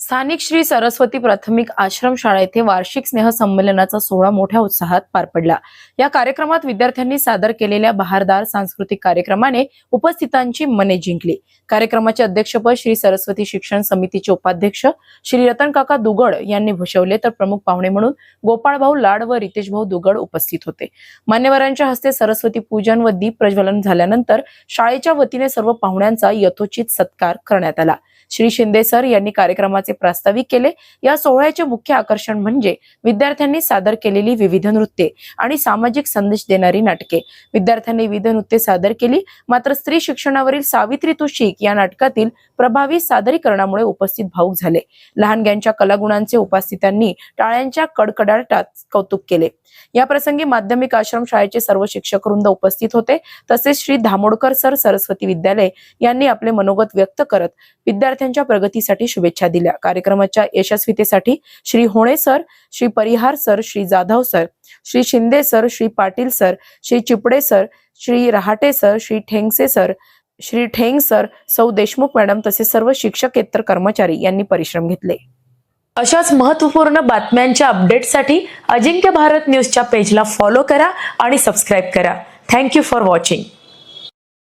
स्थानिक श्री सरस्वती प्राथमिक आश्रमशाळा येथे वार्षिक स्नेह संमेलनाचा सोहळा मोठ्या उत्साहात पार पडला। या कार्यक्रमात विद्यार्थ्यांनी सादर केलेल्या बहारदार सांस्कृतिक कार्यक्रमाने उपस्थितांची मने जिंकली। कार्यक्रमाचे अध्यक्षपद श्री सरस्वती शिक्षण समितीचे उपाध्यक्ष श्री रतनकाका दुगड यांनी भूषवले, तर प्रमुख पाहुणे म्हणून गोपाळभाऊ लाड व रितेशभाऊ दुगड उपस्थित होते। मान्यवरांच्या हस्ते सरस्वती पूजन व दीप प्रज्वलन झाल्यानंतर शाळेच्या वतीने सर्व पाहुण्यांचा यथोचित सत्कार करण्यात आला। श्री शिंदे सर यांनी कार्यक्रमाचे प्रास्ताविक केले। या सोहळ्याचे मुख्य आकर्षण म्हणजे विद्यार्थ्यांनी सादर केलेली विविध नृत्ये आणि सामाजिक संदेश देणारी नाटके। विद्यार्थ्यांनी विविध नृत्ये सादर केली, मात्र स्त्री शिक्षणावरील सावित्री तू शिक या नाटकातील प्रभावी सादरीकरणामुळे उपस्थित भावुक झाले। लहानग्यांच्या कलागुणांचे उपस्थितांनी टाळ्यांच्या कडकडाटात कौतुक केले। या प्रसंगी माध्यमिक आश्रम शाळेचे सर्व शिक्षक वृंद उपस्थित होते। तसेच श्री धामोडकर सर सरस्वती विद्यालय यांनी आपले मनोगत व्यक्त करत विद्यार्थ्यांच्या प्रगतीसाठी शुभेच्छा दिल्या। कार्यक्रमाच्या यशस्वीतेसाठी Shri Hone sir, Shri Parihar sir, Shri Jadhav sir, Shri Shinde sir, Shri Patil sir, Shri Chipde sir, Shri Rahate sir, Shri Thengse sir, Shri Theng sir, सौ देशमुख मॅडम तसेच सर्व शिक्षकेतर कर्मचारी यांनी परिश्रम घेतले। अशाच महत्त्वपूर्ण बातम्यांच्या अपडेटसाठी अजिंक्य भारत न्यूजच्या पेजला फॉलो करा आणि सबस्क्राइब करा। Thank you for watching.